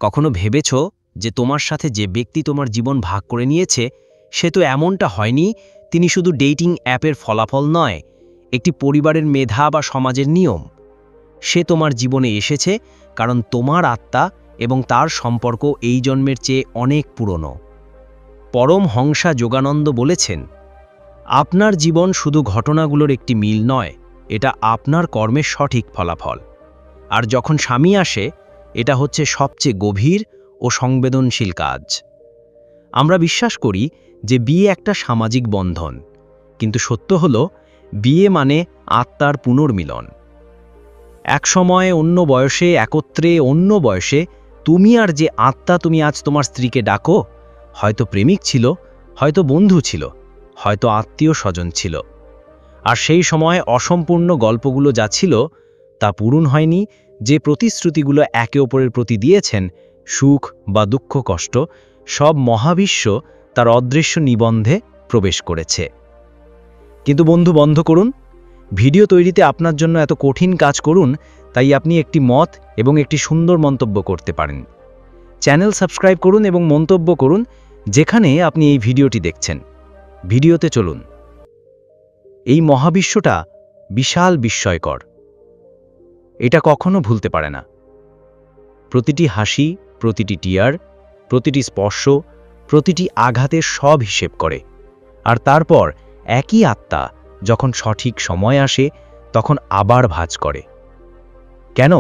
কখনো ভেবেছ যে তোমার সাথে যে ব্যক্তি তোমার জীবন ভাগ করে নিয়েছে সে তো এমনটা হয়নি, তিনি শুধু ডেটিং অ্যাপের ফলাফল নয়, একটি পরিবারের মেধা বা সমাজের নিয়ম। সে তোমার জীবনে এসেছে কারণ তোমার আত্মা এবং তার সম্পর্ক এই জন্মের চেয়ে অনেক পুরনো। পরমহংসা যোগানন্দ বলেছেন, আপনার জীবন শুধু ঘটনাগুলোর একটি মিল নয়, এটা আপনার কর্মের সঠিক ফলাফল। আর যখন স্বামী আসে, এটা হচ্ছে সবচেয়ে গভীর ও সংবেদনশীল কাজ। আমরা বিশ্বাস করি যে বিয়ে একটা সামাজিক বন্ধন, কিন্তু সত্য হলো বিয়ে মানে আত্মার পুনর্মিলন। এক সময়ে অন্য বয়সে একত্রে অন্য বয়সে তুমি আর যে আত্মা, তুমি আজ তোমার স্ত্রীকে ডাকো, হয়তো প্রেমিক ছিল, হয়তো বন্ধু ছিল, হয়তো আত্মীয় স্বজন ছিল। আর সেই সময় অসম্পূর্ণ গল্পগুলো যা ছিল তা পূরণ হয়নি, যে প্রতিশ্রুতিগুলো একে অপরের প্রতি দিয়েছেন, সুখ বা দুঃখ কষ্ট, সব মহাবিশ্ব তার অদৃশ্য নিবন্ধে প্রবেশ করেছে। কিন্তু বন্ধু, বন্ধ করুন ভিডিও তৈরিতে আপনার জন্য এত কঠিন কাজ করুন, তাই আপনি একটি মত এবং একটি সুন্দর মন্তব্য করতে পারেন। চ্যানেল সাবস্ক্রাইব করুন এবং মন্তব্য করুন যেখানে আপনি এই ভিডিওটি দেখছেন। ভিডিওতে চলুন। এই মহাবিশ্বটা বিশাল, বিস্ময়কর। এটা কখনো ভুলতে পারে না। প্রতিটি হাসি, প্রতিটি টিয়ার, প্রতিটি স্পর্শ, প্রতিটি আঘাতের সব হিসেব করে। আর তারপর একই আত্মা যখন সঠিক সময় আসে তখন আবার ভাঁজ করে। কেন?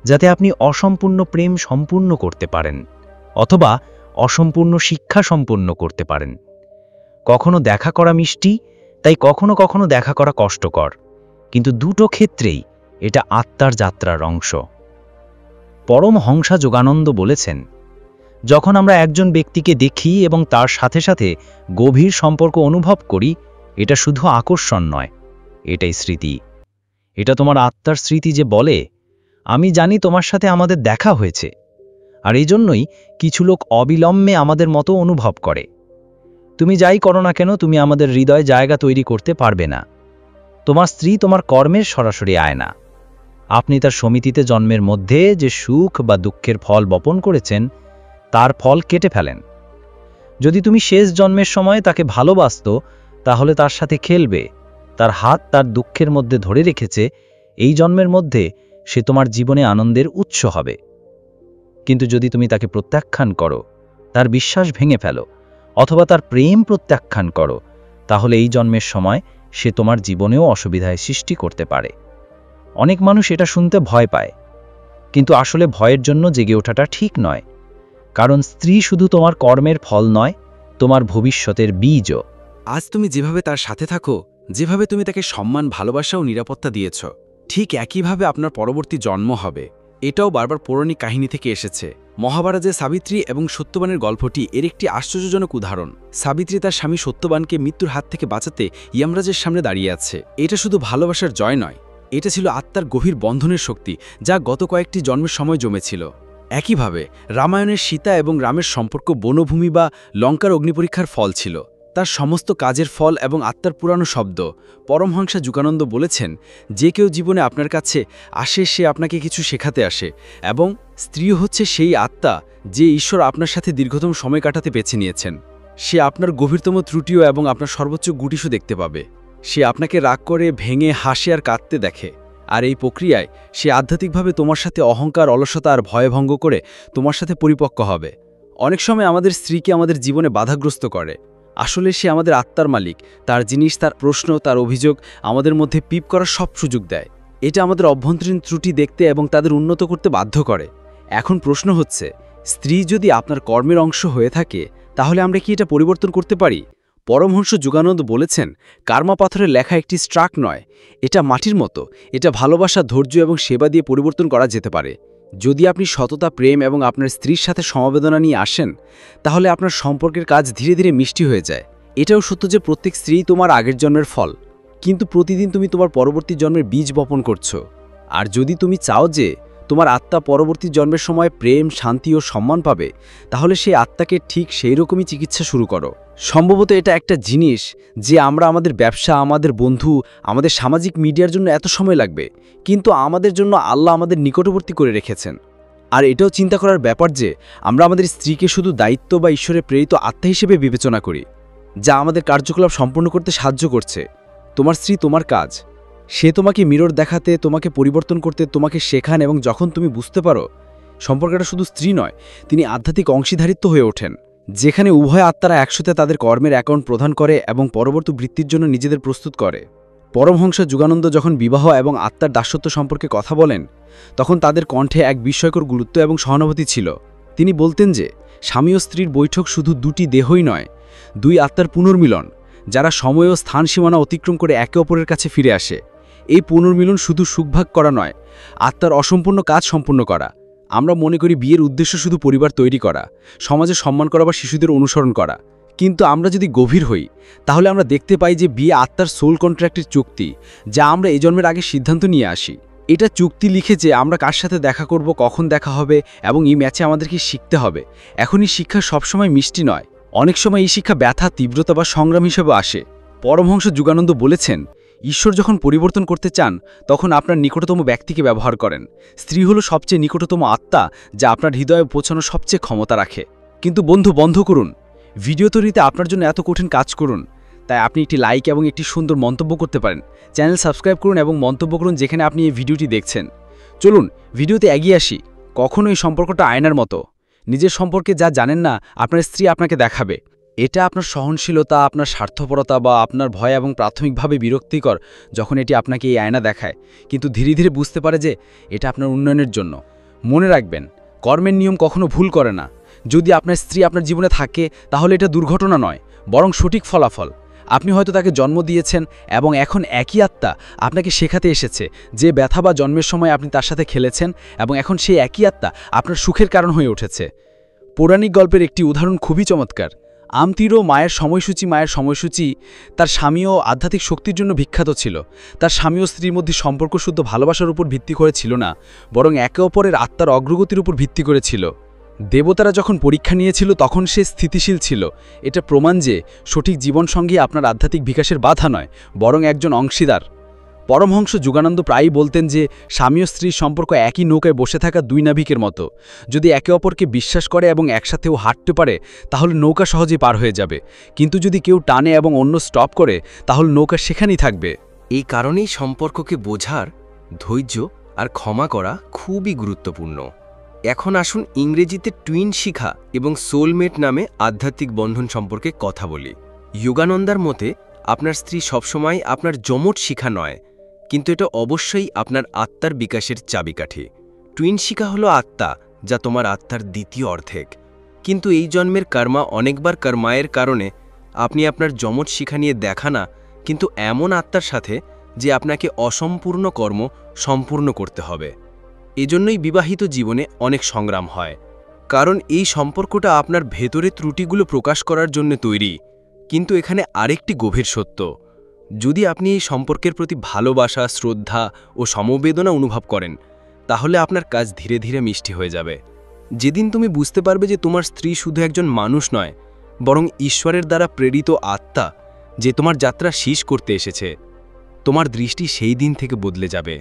যাতে আপনি অসম্পূর্ণ প্রেম সম্পূর্ণ করতে পারেন, অথবা অসম্পূর্ণ শিক্ষা সম্পূর্ণ করতে পারেন। কখনো দেখা করা মিষ্টি, তাই কখনো কখনো দেখা করা কষ্টকর, কিন্তু দুটো ক্ষেত্রেই এটা আত্মার যাত্রার অংশ। পরমহংসা যোগানন্দ বলেছেন, যখন আমরা একজন ব্যক্তিকে দেখি এবং তার সাথে সাথে গভীর সম্পর্ক অনুভব করি, এটা শুধু আকর্ষণ নয়, এটাই স্মৃতি। এটা তোমার আত্মার স্মৃতি যে বলে, আমি জানি তোমার সাথে আমাদের দেখা হয়েছে। আর এই জন্যই কিছু লোক অবিলম্বে আমাদের মতো অনুভব করে। তুমি যাই করো না কেন, তুমি আমাদের হৃদয়ে জায়গা তৈরি করতে পারবে না। তোমার স্ত্রী তোমার কর্মের সরাসরি আয়না। আপনি তার সমিতিতে জন্মের মধ্যে যে সুখ বা দুঃখের ফল বপন করেছেন, তার ফল কেটে ফেলেন। যদি তুমি শেষ জন্মের সময় তাকে ভালোবাসত, তাহলে তার সাথে খেলবে, তার হাত তার দুঃখের মধ্যে ধরে রেখেছে, এই জন্মের মধ্যে সে তোমার জীবনে আনন্দের উৎস হবে। কিন্তু যদি তুমি তাকে প্রত্যাখ্যান করো, তার বিশ্বাস ভেঙে ফেলো, অথবা তার প্রেম প্রত্যাখ্যান করো, তাহলে এই জন্মের সময় সে তোমার জীবনেও অসুবিধায় সৃষ্টি করতে পারে। অনেক মানুষ এটা শুনতে ভয় পায়, কিন্তু আসলে ভয়ের জন্য জেগে ওঠাটা ঠিক নয়। কারণ স্ত্রী শুধু তোমার কর্মের ফল নয়, তোমার ভবিষ্যতের বীজও। আজ তুমি যেভাবে তার সাথে থাকো, যেভাবে তুমি তাকে সম্মান, ভালোবাসা ও নিরাপত্তা দিয়েছ, ঠিক একইভাবে আপনার পরবর্তী জন্ম হবে। এটাও বারবার পৌরাণিক কাহিনী থেকে এসেছে। মহাভারতে সাবিত্রী এবং সত্যবানের গল্পটি এর একটি আশ্চর্যজনক উদাহরণ। সাবিত্রী তার স্বামী সত্যবানকে মৃত্যুর হাত থেকে বাঁচাতে যমরাজের সামনে দাঁড়িয়ে আছে। এটা শুধু ভালোবাসার জয় নয়, এটা ছিল আত্মার গভীর বন্ধনের শক্তি, যা গত কয়েকটি জন্মের সময় জমেছিল। একইভাবে রামায়ণের সীতা এবং রামের সম্পর্ক বনভূমি বা লঙ্কার অগ্নিপরীক্ষার ফল ছিল, তার সমস্ত কাজের ফল এবং আত্মার পুরানো শব্দ। পরমহংসা যোগানন্দ বলেছেন, যে কেউ জীবনে আপনার কাছে আসে, সে আপনাকে কিছু শেখাতে আসে, এবং স্ত্রী হচ্ছে সেই আত্মা যে ঈশ্বর আপনার সাথে দীর্ঘতম সময় কাটাতে বেছে নিয়েছেন। সে আপনার গভীরতম ত্রুটিও এবং আপনার সর্বোচ্চ গুটিসও দেখতে পাবে। সে আপনাকে রাগ করে, ভেঙে, হাসে আর কাঁদতে দেখে। আর এই প্রক্রিয়ায় সে আধ্যাত্মিকভাবে তোমার সাথে অহংকার, অলসতা আর ভয় ভঙ্গ করে তোমার সাথে পরিপক্ক হবে। অনেক সময় আমাদের স্ত্রীকে আমাদের জীবনে বাধাগ্রস্ত করে। আসলে সে আমাদের আত্মার মালিক। তার জিনিস, তার প্রশ্ন, তার অভিযোগ আমাদের মধ্যে পিপ করার সব সুযোগ দেয়। এটা আমাদের অভ্যন্তরীণ ত্রুটি দেখতে এবং তাদের উন্নত করতে বাধ্য করে। এখন প্রশ্ন হচ্ছে, স্ত্রী যদি আপনার কর্মের অংশ হয়ে থাকে, তাহলে আমরা কি এটা পরিবর্তন করতে পারি? পরমহংস যোগানন্দ বলেছেন, কার্মা পাথরের লেখা একটি স্ট্রাক নয়, এটা মাটির মতো। এটা ভালোবাসা, ধৈর্য এবং সেবা দিয়ে পরিবর্তন করা যেতে পারে। যদি আপনি সততা, প্রেম এবং আপনার স্ত্রীর সাথে সমবেদনা নিয়ে আসেন, তাহলে আপনার সম্পর্কের কাজ ধীরে ধীরে মিষ্টি হয়ে যায়। এটাও সত্য যে প্রত্যেক স্ত্রী তোমার আগের জন্মের ফল, কিন্তু প্রতিদিন তুমি তোমার পরবর্তী জন্মের বীজ বপন করছো। আর যদি তুমি চাও যে তোমার আত্মা পরবর্তী জন্মের সময় প্রেম, শান্তি ও সম্মান পাবে, তাহলে সেই আত্মাকে ঠিক সেই রকমই চিকিৎসা শুরু করো। সম্ভবত এটা একটা জিনিস যে আমরা আমাদের ব্যবসা, আমাদের বন্ধু, আমাদের সামাজিক মিডিয়ার জন্য এত সময় লাগবে, কিন্তু আমাদের জন্য আল্লাহ আমাদের নিকটবর্তী করে রেখেছেন। আর এটাও চিন্তা করার ব্যাপার যে আমরা আমাদের স্ত্রীকে শুধু দায়িত্ব বা ঈশ্বরের প্রেরিত আত্মা হিসেবে বিবেচনা করি, যা আমাদের কার্যকলাপ সম্পন্ন করতে সাহায্য করছে। তোমার স্ত্রী তোমার কাজ। সে তোমাকে মিরর দেখাতে, তোমাকে পরিবর্তন করতে, তোমাকে শেখান, এবং যখন তুমি বুঝতে পারো সম্পর্কটা শুধু স্ত্রী নয়, তিনি আধ্যাত্মিক অংশীদারিত্ব হয়ে ওঠেন, যেখানে উভয় আত্মারা একসাথে তাদের কর্মের অ্যাকাউন্ট প্রদান করে এবং পরবর্তী বৃত্তির জন্য নিজেদের প্রস্তুত করে। পরমহংস যোগানন্দ যখন বিবাহ এবং আত্মার দাসত্ব সম্পর্কে কথা বলেন, তখন তাদের কণ্ঠে এক বিস্ময়কর গুরুত্ব এবং সহানুভূতি ছিল। তিনি বলতেন যে স্বামী ও স্ত্রীর বৈঠক শুধু দুটি দেহই নয়, দুই আত্মার পুনর্মিলন, যারা সময় ও স্থান সীমানা অতিক্রম করে একে অপরের কাছে ফিরে আসে। এই পুনর্মিলন শুধু সুখভাগ করা নয়, আত্মার অসম্পূর্ণ কাজ সম্পূর্ণ করা। আমরা মনে করি বিয়ের উদ্দেশ্য শুধু পরিবার তৈরি করা, সমাজে সম্মান করা বা শিশুদের অনুসরণ করা। কিন্তু আমরা যদি গভীর হই, তাহলে আমরা দেখতে পাই যে বিয়ে আত্মার সোল কন্ট্রাক্টের চুক্তি, যা আমরা এই জন্মের আগে সিদ্ধান্ত নিয়ে আসি। এটা চুক্তি লিখে যে আমরা কার সাথে দেখা করব, কখন দেখা হবে, এবং এই ম্যাচে আমাদেরকে শিখতে হবে। এখন এই শিক্ষা সবসময় মিষ্টি নয়, অনেক সময় এই শিক্ষা ব্যথা, তীব্রতা বা সংগ্রাম হিসেবে আসে। পরমহংস যোগানন্দ বলেছেন, ঈশ্বর যখন পরিবর্তন করতে চান, তখন আপনার নিকটতম ব্যক্তিকে ব্যবহার করেন। স্ত্রী হলো সবচেয়ে নিকটতম আত্মা, যা আপনার হৃদয়ে পৌঁছানোর সবচেয়ে ক্ষমতা রাখে। কিন্তু বন্ধু, বন্ধ করুন। ভিডিও তৈরিতে আপনার জন্য এত কঠিন কাজ করুন, তাই আপনি একটি লাইক এবং একটি সুন্দর মন্তব্য করতে পারেন। চ্যানেল সাবস্ক্রাইব করুন এবং মন্তব্য করুন যেখানে আপনি এই ভিডিওটি দেখছেন। চলুন ভিডিওতে এগিয়ে আসি। কখনো এই সম্পর্কটা আয়নার মতো। নিজের সম্পর্কে যা জানেন না, আপনার স্ত্রী আপনাকে দেখাবে। এটা আপনার সহনশীলতা, আপনার স্বার্থপরতা বা আপনার ভয় এবং প্রাথমিকভাবে বিরক্তিকর যখন এটি আপনাকে এই আয়না দেখায়, কিন্তু ধীরে ধীরে বুঝতে পারে যে এটা আপনার উন্নয়নের জন্য। মনে রাখবেন, কর্মের নিয়ম কখনো ভুল করে না। যদি আপনার স্ত্রী আপনার জীবনে থাকে, তাহলে এটা দুর্ঘটনা নয়, বরং সঠিক ফলাফল। আপনি হয়তো তাকে জন্ম দিয়েছেন এবং এখন একই আত্মা আপনাকে শেখাতে এসেছে যে ব্যথা বা জন্মের সময় আপনি তার সাথে খেলেছেন, এবং এখন সেই একই আত্মা আপনার সুখের কারণ হয়ে উঠেছে। পৌরাণিক গল্পের একটি উদাহরণ খুবই চমৎকার। আমতীরও মায়ের সময়সূচি তার স্বামী ও আধ্যাত্মিক শক্তির জন্য বিখ্যাত ছিল। তার স্বামী ও স্ত্রীর মধ্যে সম্পর্ক শুদ্ধ ভালোবাসার উপর ভিত্তি করে ছিল না, বরং একে অপরের আত্মার অগ্রগতির উপর ভিত্তি করেছিল। দেবতারা যখন পরীক্ষা নিয়েছিল, তখন সে স্থিতিশীল ছিল। এটা প্রমাণ যে সঠিক জীবনসঙ্গী আপনার আধ্যাত্মিক বিকাশের বাধা নয়, বরং একজন অংশীদার। পরমহংস যোগানন্দ প্রায়ই বলতেন যে স্বামী ও স্ত্রীর সম্পর্ক একই নৌকায় বসে থাকা দুই নাবিকের মতো। যদি একে অপরকে বিশ্বাস করে এবং একসাথেও হাঁটতে পারে, তাহলে নৌকা সহজেই পার হয়ে যাবে। কিন্তু যদি কেউ টানে এবং অন্য স্টপ করে, তাহলে নৌকা সেখানেই থাকবে। এই কারণেই সম্পর্ককে বোঝার, ধৈর্য আর ক্ষমা করা খুবই গুরুত্বপূর্ণ। এখন আসুন ইংরেজিতে টুইন শিখা এবং সোলমেট নামে আধ্যাত্মিক বন্ধন সম্পর্কে কথা বলি। যোগানন্দার মতে আপনার স্ত্রী সবসময় আপনার জমট শিখা নয়, কিন্তু এটা অবশ্যই আপনার আত্মার বিকাশের চাবিকাঠি। টুইন শিখা হলো আত্মা, যা তোমার আত্মার দ্বিতীয় অর্ধেক। কিন্তু এই জন্মের কর্মা অনেকবার কর্মায়ের কারণে আপনি আপনার জমট শিখা নিয়ে দেখা না, কিন্তু এমন আত্মার সাথে যে আপনাকে অসম্পূর্ণ কর্ম সম্পূর্ণ করতে হবে। এজন্যই বিবাহিত জীবনে অনেক সংগ্রাম হয়, কারণ এই সম্পর্কটা আপনার ভেতরে ত্রুটিগুলো প্রকাশ করার জন্য তৈরি। কিন্তু এখানে আরেকটি গভীর সত্য, যদি আপনি এই সম্পর্কের প্রতি ভালোবাসা, শ্রদ্ধা ও সমবেদনা অনুভব করেন, তাহলে আপনার কাজ ধীরে ধীরে মিষ্টি হয়ে যাবে। যেদিন তুমি বুঝতে পারবে যে তোমার স্ত্রী শুধু একজন মানুষ নয়, বরং ঈশ্বরের দ্বারা প্রেরিত আত্মা, যে তোমার যাত্রা শেষ করতে এসেছে, তোমার দৃষ্টি সেই দিন থেকে বদলে যাবে।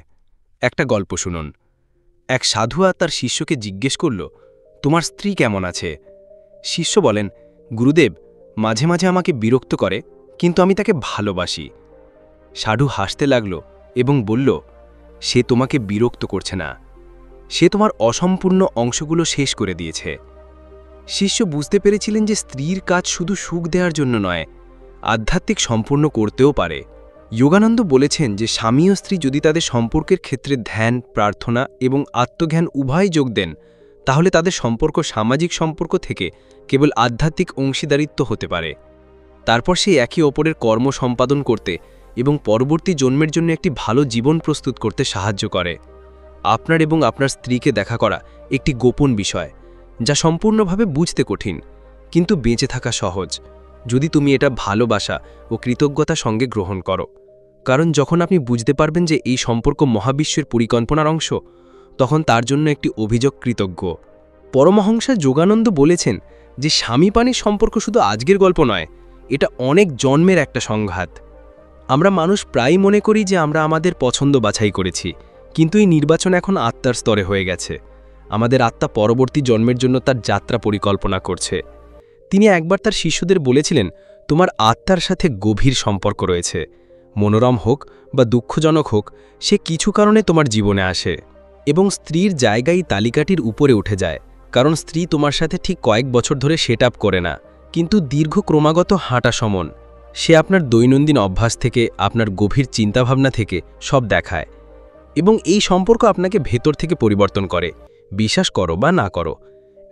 একটা গল্প শুনুন। এক সাধুয়া তার শিষ্যকে জিজ্ঞেস করল, তোমার স্ত্রী কেমন আছে? শিষ্য বলেন, গুরুদেব, মাঝে মাঝে আমাকে বিরক্ত করে, কিন্তু আমি তাকে ভালোবাসি। সাধু হাসতে লাগল এবং বলল, সে তোমাকে বিরক্ত করছে না, সে তোমার অসম্পূর্ণ অংশগুলো শেষ করে দিয়েছে। শিষ্য বুঝতে পেরেছিলেন যে স্ত্রীর কাজ শুধু সুখ দেওয়ার জন্য নয়, আধ্যাত্মিক সম্পূর্ণ করতেও পারে। যোগানন্দ বলেছেন যে স্বামী ও স্ত্রী যদি তাদের সম্পর্কের ক্ষেত্রে ধ্যান, প্রার্থনা এবং আত্মজ্ঞান উভয় যোগ দেন, তাহলে তাদের সম্পর্ক সামাজিক সম্পর্ক থেকে কেবল আধ্যাত্মিক অংশীদারিত্ব হতে পারে। তারপর সেই একে অপরের কর্ম সম্পাদন করতে এবং পরবর্তী জন্মের জন্য একটি ভালো জীবন প্রস্তুত করতে সাহায্য করে। আপনার এবং আপনার স্ত্রীকে দেখা করা একটি গোপন বিষয়, যা সম্পূর্ণভাবে বুঝতে কঠিন, কিন্তু বেঁচে থাকা সহজ, যদি তুমি এটা ভালোবাসা ও কৃতজ্ঞতা সঙ্গে গ্রহণ করো। কারণ যখন আপনি বুঝতে পারবেন যে এই সম্পর্ক মহাবিশ্বের পরিকল্পনার অংশ, তখন তার জন্য একটি অভিযোগ কৃতজ্ঞ। পরমহংসা যোগানন্দ বলেছেন যে স্বামী পানির সম্পর্ক শুধু আজকের গল্প নয়, এটা অনেক জন্মের একটা সংঘাত। আমরা মানুষ প্রায় মনে করি যে আমরা আমাদের পছন্দ বাছাই করেছি, কিন্তু এই নির্বাচন এখন আত্মার স্তরে হয়ে গেছে। আমাদের আত্মা পরবর্তী জন্মের জন্য তার যাত্রা পরিকল্পনা করছে। তিনি একবার তার শিষ্যদের বলেছিলেন, তোমার আত্মার সাথে গভীর সম্পর্ক রয়েছে। মনোরম হোক বা দুঃখজনক হোক, সে কিছু কারণে তোমার জীবনে আসে। এবং স্ত্রীর জায়গায় তালিকাটির উপরে উঠে যায়, কারণ স্ত্রী তোমার সাথে ঠিক কয়েক বছর ধরে সেট আপ করে না, কিন্তু দীর্ঘ ক্রমাগত হাঁটা সমন। সে আপনার দৈনন্দিন অভ্যাস থেকে, আপনার গভীর চিন্তাভাবনা থেকে সব দেখায়। এবং এই সম্পর্ক আপনাকে ভেতর থেকে পরিবর্তন করে, বিশ্বাস করো বা না করো।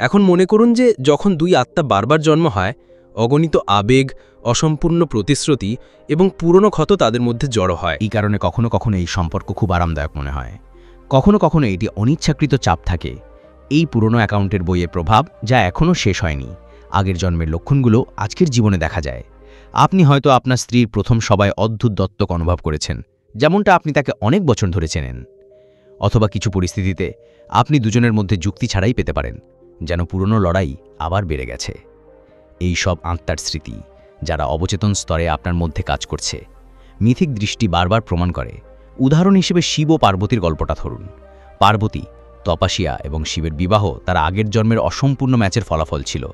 এখন মনে করুন যে যখন দুই আত্মা বারবার জন্ম হয়, অগণিত আবেগ, অসম্পূর্ণ প্রতিশ্রুতি এবং পুরনো ক্ষত তাদের মধ্যে জড়ো হয়। এই কারণে কখনো কখনো এই সম্পর্ক খুব আরামদায়ক মনে হয়, কখনো কখনো এটি অনিচ্ছাকৃত চাপ থাকে। এই পুরনো অ্যাকাউন্টের বইয়ের প্রভাব, যা এখনও শেষ হয়নি। আগের জন্মের লক্ষণগুলো আজকের জীবনে দেখা যায়। আপনি হয়তো আপনার স্ত্রীর প্রথম সবাই অদ্ভুত দত্তক অনুভব করেছেন, যেমনটা আপনি তাকে অনেক বছর ধরে চেনেন। অথবা কিছু পরিস্থিতিতে আপনি দুজনের মধ্যে যুক্তি ছাড়াই পেতে পারেন, যেন পুরনো লড়াই আবার বেড়ে গেছে। এই সব আত্মার স্মৃতি, যারা অবচেতন স্তরে আপনার মধ্যে কাজ করছে। মিথিক দৃষ্টি বারবার প্রমাণ করে। উদাহরণ হিসেবে শিব ও পার্বতীর গল্পটা ধরুন। পার্বতী, তপস্যা এবং শিবের বিবাহ তার আগের জন্মের অসম্পূর্ণ ম্যাচের ফলাফল ছিল।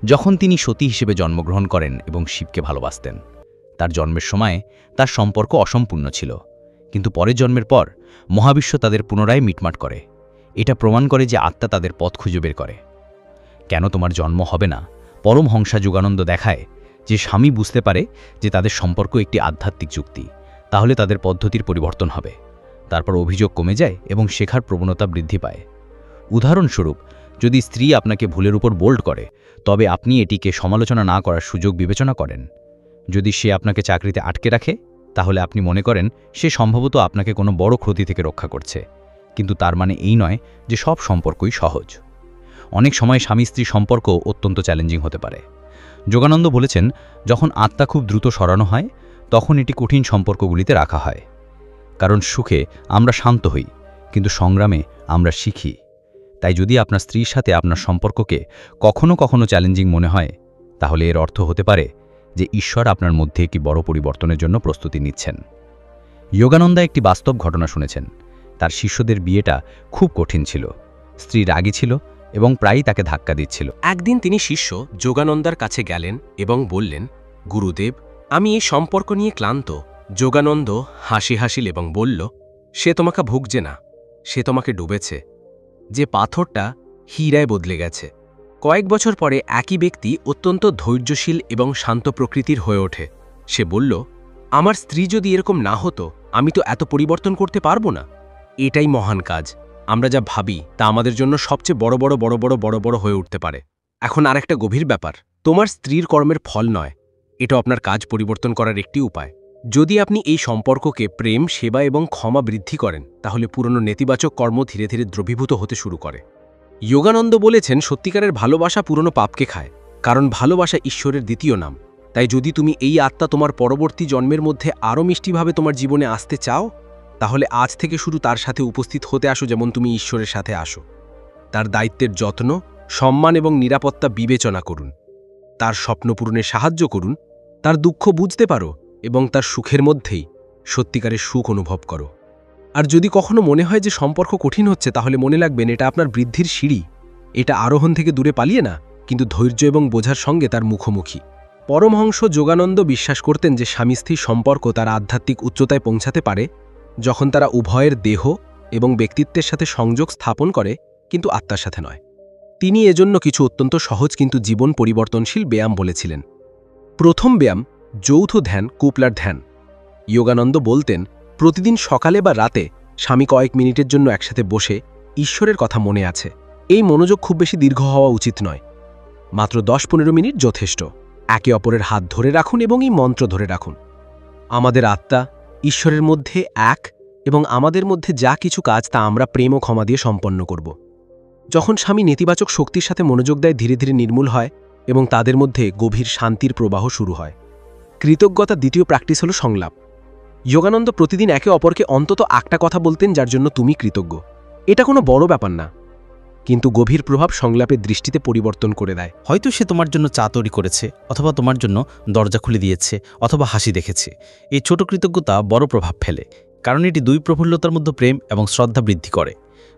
যখন তিনি সতী হিসেবে জন্মগ্রহণ করেন এবং শিবকে ভালোবাসতেন, তার জন্মের সময় তার সম্পর্ক অসম্পূর্ণ ছিল, কিন্তু পরের জন্মের পর মহাবিশ্ব তাদের পুনরায় মিটমাট করে। এটা প্রমাণ করে যে আত্মা তাদের পথ খুঁজে বের করে। কেন তোমার জন্ম হবে না? পরমহংসা যোগানন্দ দেখায় যে স্বামী বুঝতে পারে যে তাদের সম্পর্ক একটি আধ্যাত্মিক যুক্তি, তাহলে তাদের পদ্ধতির পরিবর্তন হবে। তারপর অভিযোগ কমে যায় এবং শেখার প্রবণতা বৃদ্ধি পায়। উদাহরণস্বরূপ, যদি স্ত্রী আপনাকে ভুলের উপর বোল্ড করে, তবে আপনি এটিকে সমালোচনা না করার সুযোগ বিবেচনা করেন। যদি সে আপনাকে চাকরিতে আটকে রাখে, তাহলে আপনি মনে করেন সে সম্ভবত আপনাকে কোনো বড় ক্ষতি থেকে রক্ষা করছে, কিন্তু তার মানে এই নয় যে সব সম্পর্কই সহজ। অনেক সময় স্বামী স্ত্রী সম্পর্ক অত্যন্ত চ্যালেঞ্জিং হতে পারে। যোগানন্দ বলেছেন, যখন আত্মা খুব দ্রুত সরানো হয়, তখন এটি কঠিন সম্পর্কগুলিতে রাখা হয়। কারণ সুখে আমরা শান্ত হই, কিন্তু সংগ্রামে আমরা শিখি। তাই যদি আপনার স্ত্রীর সাথে আপনার সম্পর্ককে কখনো কখনো চ্যালেঞ্জিং মনে হয়, তাহলে এর অর্থ হতে পারে যে ঈশ্বর আপনার মধ্যে একটি বড় পরিবর্তনের জন্য প্রস্তুতি নিচ্ছেন। যোগানন্দা একটি বাস্তব ঘটনা শুনেছেন। তার শিষ্যদের বিয়েটা খুব কঠিন ছিল। স্ত্রী রাগী ছিল এবং প্রায়ই তাকে ধাক্কা দিচ্ছিল। একদিন তিনি শিষ্য যোগানন্দার কাছে গেলেন এবং বললেন, গুরুদেব, আমি এই সম্পর্ক নিয়ে ক্লান্ত। যোগানন্দ হাসি হাসিল এবং বলল, সে তোমাকে ভুগছে না, সে তোমাকে ডুবেছে। যে পাথরটা হীরায় বদলে গেছে। কয়েক বছর পরে একই ব্যক্তি অত্যন্ত ধৈর্যশীল এবং শান্ত প্রকৃতির হয়ে ওঠে। সে বলল, আমার স্ত্রী যদি এরকম না হতো, আমি তো এত পরিবর্তন করতে পারবো না। এটাই মহান কাজ। আমরা যা ভাবি তা আমাদের জন্য সবচেয়ে বড় হয়ে উঠতে পারে। এখন আরেকটা গভীর ব্যাপার, তোমার স্ত্রীর কর্মের ফল নয়, এটা আপনার কাজ পরিবর্তন করার একটি উপায়। যদি আপনি এই সম্পর্ককে প্রেম, সেবা এবং ক্ষমা বৃদ্ধি করেন, তাহলে পুরনো নেতিবাচক কর্ম ধীরে ধীরে দ্রবীভূত হতে শুরু করে। যোগানন্দ বলেছেন, সত্যিকারের ভালোবাসা পুরনো পাপকে খায়, কারণ ভালোবাসা ঈশ্বরের দ্বিতীয় নাম। তাই যদি তুমি এই আত্মা তোমার পরবর্তী জন্মের মধ্যে আরও মিষ্টিভাবে তোমার জীবনে আসতে চাও, তাহলে আজ থেকে শুরু তার সাথে উপস্থিত হতে আসো, যেমন তুমি ঈশ্বরের সাথে আসো। তার দায়িত্বের যত্ন, সম্মান এবং নিরাপত্তা বিবেচনা করুন। তার স্বপ্ন পূরণে সাহায্য করুন। তার দুঃখ বুঝতে পারো এবং তার সুখের মধ্যেই সত্যিকারের সুখ অনুভব করো। আর যদি কখনো মনে হয় যে সম্পর্ক কঠিন হচ্ছে, তাহলে মনে রাখবেন এটা আপনার বৃদ্ধির সিঁড়ি। এটা আরোহণ থেকে দূরে পালিয়ে না, কিন্তু ধৈর্য এবং বোঝার সঙ্গে তার মুখোমুখি। পরমহংস যোগানন্দ বিশ্বাস করতেন যে স্বামী স্ত্রীর সম্পর্ক তার আধ্যাত্মিক উচ্চতায় পৌঁছাতে পারে যখন তারা উভয়ের দেহ এবং ব্যক্তিত্বের সাথে সংযোগ স্থাপন করে, কিন্তু আত্মার সাথে নয়। তিনি এজন্য কিছু অত্যন্ত সহজ কিন্তু জীবন পরিবর্তনশীল ব্যায়াম বলেছিলেন। প্রথম ব্যায়াম যৌথ ধ্যান, কুপলার ধ্যান। যোগানন্দ বলতেন, প্রতিদিন সকালে বা রাতে স্বামী কয়েক মিনিটের জন্য একসাথে বসে ঈশ্বরের কথা মনে আছে। এই মনোযোগ খুব বেশি দীর্ঘ হওয়া উচিত নয়, মাত্র 10-15 মিনিট যথেষ্ট। একে অপরের হাত ধরে রাখুন এবং এই মন্ত্র ধরে রাখুন, আমাদের আত্মা ঈশ্বরের মধ্যে এক, এবং আমাদের মধ্যে যা কিছু কাজ তা আমরা প্রেম ও ক্ষমা দিয়ে সম্পন্ন করব। যখন স্বামী নেতিবাচক শক্তির সাথে মনোযোগ দেয়, ধীরে ধীরে নির্মূল হয় এবং তাদের মধ্যে গভীর শান্তির প্রবাহ শুরু হয়। কৃতজ্ঞতার দ্বিতীয় প্র্যাকটিস হল সংলাপ। যোগানন্দ প্রতিদিন একে অপরকে অন্তত একটা কথা বলতেন যার জন্য তুমি কৃতজ্ঞ। এটা কোনো বড় ব্যাপার না, কিন্তু গভীর প্রভাব সংলাপের দৃষ্টিতে পরিবর্তন করে দেয়। হয়তো সে তোমার জন্য চা তৈরি করেছে, অথবা তোমার জন্য দরজা খুলে দিয়েছে, অথবা হাসি দেখেছে। এই ছোট কৃতজ্ঞতা বড় প্রভাব ফেলে। কারণ এটি দুই প্রফুল্লতার মধ্যে প্রেম এবং শ্রদ্ধা বৃদ্ধি করে।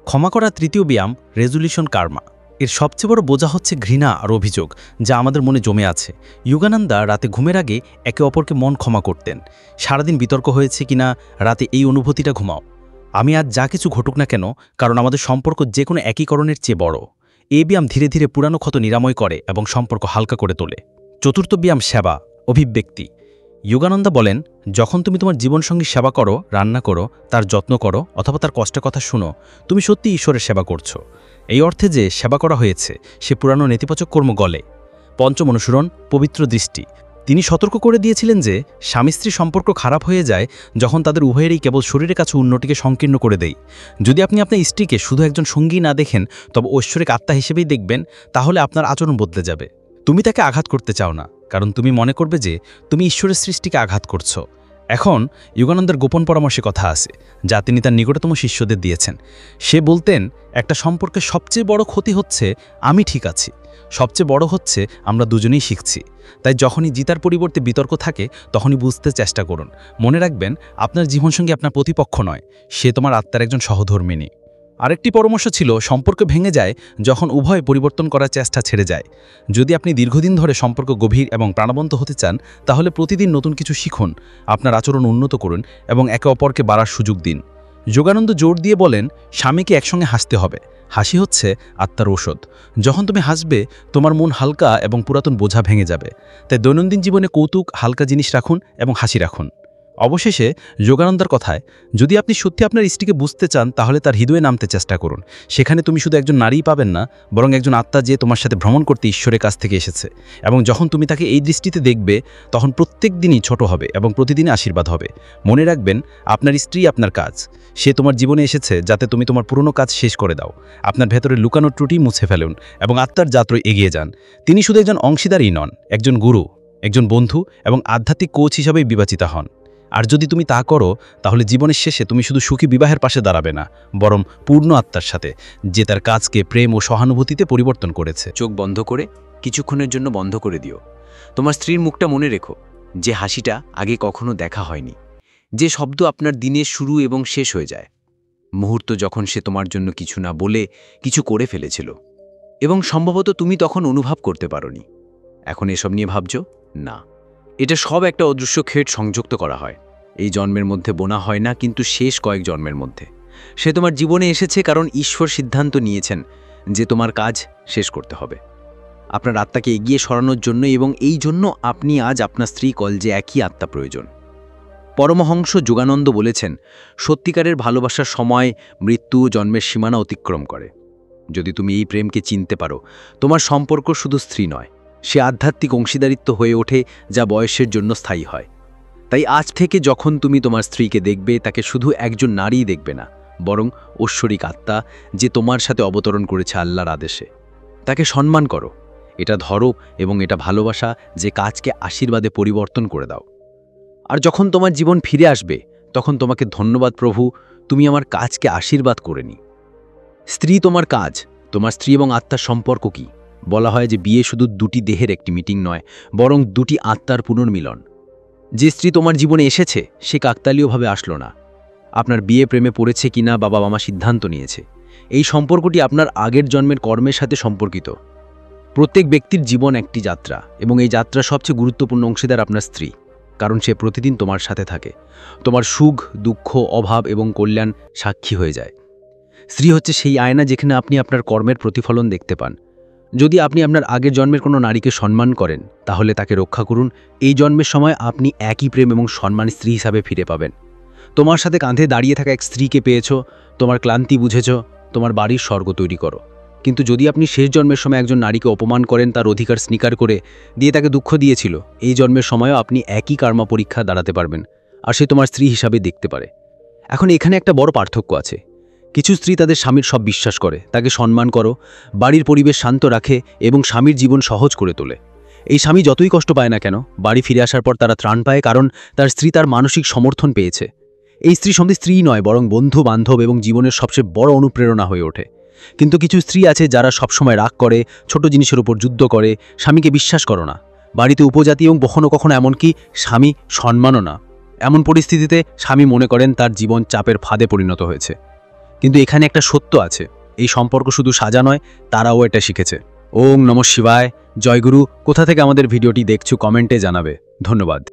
ক্ষমা করা তৃতীয় ব্যায়াম, রেজুলিউশন কার্মা। এর সবচেয়ে বড় বোঝা হচ্ছে ঘৃণা আর অভিযোগ, যা আমাদের মনে জমে আছে। যোগানন্দা রাতে ঘুমের আগে একে অপরকে মন ক্ষমা করতেন। সারাদিন বিতর্ক হয়েছে কিনা, রাতে এই অনুভূতিটা ঘুমাও, আমি আজ যা কিছু ঘটুক না কেন, কারণ আমাদের সম্পর্ক যে কোনো একীকরণের চেয়ে বড়। এই ব্যায়াম ধীরে ধীরে পুরানো ক্ষত নিরাময় করে এবং সম্পর্ক হালকা করে তোলে। চতুর্থ ব্যায়াম, সেবা, অভিব্যক্তি। যোগানন্দা বলেন, যখন তুমি তোমার জীবনসঙ্গী সেবা করো, রান্না করো, তার যত্ন করো অথবা তার কষ্টের কথা শুনো, তুমি সত্যি ঈশ্বরের সেবা করছো। এই অর্থে যে সেবা করা হয়েছে সে পুরানো নেতিবাচক কর্ম গলে। পঞ্চম অনুসরণ, পবিত্র দৃষ্টি। তিনি সতর্ক করে দিয়েছিলেন যে স্বামী স্ত্রী সম্পর্ক খারাপ হয়ে যায় যখন তাদের উভয়েরই কেবল শরীরের কাছে উন্নতিকে সংকীর্ণ করে দেয়। যদি আপনি আপনার স্ত্রীকে শুধু একজন সঙ্গী না দেখেন, তবে ঐশ্বরিক আত্মা হিসেবেই দেখবেন, তাহলে আপনার আচরণ বদলে যাবে। তুমি তাকে আঘাত করতে চাও না, কারণ তুমি মনে করবে যে তুমি ঈশ্বরের সৃষ্টিকে আঘাত করছো। এখন যোগানন্দের গোপন পরামর্শে কথা আছে, যা তিনি তার নিকটতম শিষ্যদের দিয়েছেন। সে বলতেন, একটা সম্পর্কের সবচেয়ে বড় ক্ষতি হচ্ছে আমি ঠিক আছি, সবচেয়ে বড় হচ্ছে আমরা দুজনেই শিখছি। তাই যখনই জিতার পরিবর্তে বিতর্ক থাকে, তখনই বুঝতে চেষ্টা করুন। মনে রাখবেন, আপনার জীবনসঙ্গী আপনার প্রতিপক্ষ নয়, সে তোমার আত্মার একজন সহধর্মিণী। আরেকটি পরামর্শ ছিল, সম্পর্ক ভেঙে যায় যখন উভয় পরিবর্তন করার চেষ্টা ছেড়ে যায়। যদি আপনি দীর্ঘদিন ধরে সম্পর্ক গভীর এবং প্রাণবন্ত হতে চান, তাহলে প্রতিদিন নতুন কিছু শিখুন, আপনার আচরণ উন্নত করুন এবং একে অপরকে বাড়ার সুযোগ দিন। যোগানন্দ জোর দিয়ে বলেন, স্বামীকে একসঙ্গে হাসতে হবে। হাসি হচ্ছে আত্মার ঔষধ। যখন তুমি হাসবে, তোমার মন হালকা এবং পুরাতন বোঝা ভেঙে যাবে। তাই দৈনন্দিন জীবনে কৌতুক, হালকা জিনিস রাখুন এবং হাসি রাখুন। অবশেষে যোগানন্দার কথায়, যদি আপনি সত্যি আপনার স্ত্রীকে বুঝতে চান, তাহলে তার হৃদয়ে নামতে চেষ্টা করুন। সেখানে তুমি শুধু একজন নারীই পাবেন না, বরং একজন আত্মা যে তোমার সাথে ভ্রমণ করতে ঈশ্বরের কাছ থেকে এসেছে। এবং যখন তুমি তাকে এই দৃষ্টিতে দেখবে, তখন প্রত্যেক দিনই ছোট হবে এবং প্রতিদিনই আশীর্বাদ হবে। মনে রাখবেন, আপনার স্ত্রী আপনার কাজ। সে তোমার জীবনে এসেছে যাতে তুমি তোমার পুরনো কাজ শেষ করে দাও, আপনার ভেতরে লুকানো ত্রুটি মুছে ফেলুন এবং আত্মার যাত্রায় এগিয়ে যান। তিনি শুধু একজন অংশীদারই নন, একজন গুরু, একজন বন্ধু এবং আধ্যাত্মিক কোচ হিসাবেই বিবেচিত হন। আর যদি তুমি তা করো, তাহলে জীবনের শেষে তুমি শুধু সুখী বিবাহের পাশে দাঁড়াবে না, বরং পূর্ণ আত্মার সাথে, যে তার কাজকে প্রেম ও সহানুভূতিতে পরিবর্তন করেছে। চোখ বন্ধ করে কিছুক্ষণের জন্য বন্ধ করে দিও। তোমার স্ত্রীর মুখটা মনে রেখো, যে হাসিটা আগে কখনো দেখা হয়নি, যে শব্দ আপনার দিনের শুরু এবং শেষ হয়ে যায়, মুহূর্ত যখন সে তোমার জন্য কিছু না বলে কিছু করে ফেলেছিল এবং সম্ভবত তুমি তখন অনুভব করতে পারোনি। এখন এসব নিয়ে ভাবছো না, এটা সব একটা অদৃশ্য খেট সংযুক্ত করা হয়। এই জন্মের মধ্যে বোনা হয় না, কিন্তু শেষ কয়েক জন্মের মধ্যে সে তোমার জীবনে এসেছে, কারণ ঈশ্বর সিদ্ধান্ত নিয়েছেন যে তোমার কাজ শেষ করতে হবে আপনার আত্মাকে এগিয়ে সরানোর জন্য। এবং এই জন্য আপনি আজ আপনার স্ত্রী কলজে একই আত্মা প্রয়োজন। পরমহংস যোগানন্দ বলেছেন, সত্যিকারের ভালোবাসার সময় মৃত্যু জন্মের সীমানা অতিক্রম করে। যদি তুমি এই প্রেমকে চিনতে পারো, তোমার সম্পর্ক শুধু স্ত্রী নয়, সে আধ্যাত্মিক অংশীদারিত্ব হয়ে ওঠে, যা বয়সের জন্য স্থায়ী হয়। তাই আজ থেকে যখন তুমি তোমার স্ত্রীকে দেখবে, তাকে শুধু একজন নারীই দেখবে না, বরং ঐশ্বরিক আত্মা, যে তোমার সাথে অবতরণ করেছে আল্লাহর আদেশে। তাকে সম্মান করো, এটা ধরো, এবং এটা ভালোবাসা যে কাজকে আশীর্বাদে পরিবর্তন করে দাও। আর যখন তোমার জীবন ফিরে আসবে, তখন তোমাকে ধন্যবাদ প্রভু, তুমি আমার কাজকে আশীর্বাদ করে নি। স্ত্রী তোমার কাজ, তোমার স্ত্রী এবং আত্মার সম্পর্ক কি? বলা হয় যে বিয়ে শুধু দুটি দেহের একটি মিটিং নয়, বরং দুটি আত্মার পুনর্মিলন। যে স্ত্রী তোমার জীবনে এসেছে, সে কাকতালীয়ভাবে আসলো না। আপনার বিয়ে প্রেমে পড়েছে কিনা বাবা মামা সিদ্ধান্ত নিয়েছে। এই সম্পর্কটি আপনার আগের জন্মের কর্মের সাথে সম্পর্কিত। প্রত্যেক ব্যক্তির জীবন একটি যাত্রা, এবং এই যাত্রার সবচেয়ে গুরুত্বপূর্ণ অংশীদার আপনার স্ত্রী, কারণ সে প্রতিদিন তোমার সাথে থাকে, তোমার সুখ, দুঃখ, অভাব এবং কল্যাণ সাক্ষী হয়ে যায়। স্ত্রী হচ্ছে সেই আয়না যেখানে আপনি আপনার কর্মের প্রতিফলন দেখতে পান। যদি আপনি আপনার আগের জন্মের কোনো নারীকে সম্মান করেন, তাহলে তাকে রক্ষা করুন। এই জন্মের সময় আপনি একই প্রেম এবং সম্মান স্ত্রী হিসাবে ফিরে পাবেন। তোমার সাথে কাঁধে দাঁড়িয়ে থাকা এক স্ত্রীকে পেয়েছ, তোমার ক্লান্তি বুঝেছ, তোমার বাড়ির স্বর্গ তৈরি করো। কিন্তু যদি আপনি শেষ জন্মের সময় একজন নারীকে অপমান করেন, তার অধিকার স্বীকার করে দিয়ে তাকে দুঃখ দিয়েছিল, এই জন্মের সময়ও আপনি একই কর্ম পরীক্ষা দাঁড়াতে পারবেন, আর সে তোমার স্ত্রী হিসাবে দেখতে পারে। এখন এখানে একটা বড় পার্থক্য আছে। কিছু স্ত্রী তাদের স্বামীর সব বিশ্বাস করে, তাকে সম্মান করো, বাড়ির পরিবেশ শান্ত রাখে এবং স্বামীর জীবন সহজ করে তোলে। এই স্বামী যতই কষ্ট পায় না কেন, বাড়ি ফিরে আসার পর তারা ত্রাণ পায়, কারণ তার স্ত্রী তার মানসিক সমর্থন পেয়েছে। এই স্ত্রী সন্ধি স্ত্রী নয়, বরং বন্ধু, বান্ধব এবং জীবনের সবচেয়ে বড় অনুপ্রেরণা হয়ে ওঠে। কিন্তু কিছু স্ত্রী আছে যারা সবসময় রাগ করে, ছোট জিনিসের উপর যুদ্ধ করে, স্বামীকে বিশ্বাস করো না, বাড়িতে উপজাতি এবং কখনো কখনো এমনকি স্বামী সম্মানও না। এমন পরিস্থিতিতে স্বামী মনে করেন তার জীবন চাপের ফাঁদে পরিণত হয়েছে। কিন্তু এখানে একটা সত্য আছে, এই সম্পর্ক শুধু সাজা নয়, তারাও এটা শিখেছে। ওম নমঃ শিবায়, জয়গুরু। কোথা থেকে আমাদের ভিডিওটি দেখছো কমেন্টে জানাবে। ধন্যবাদ।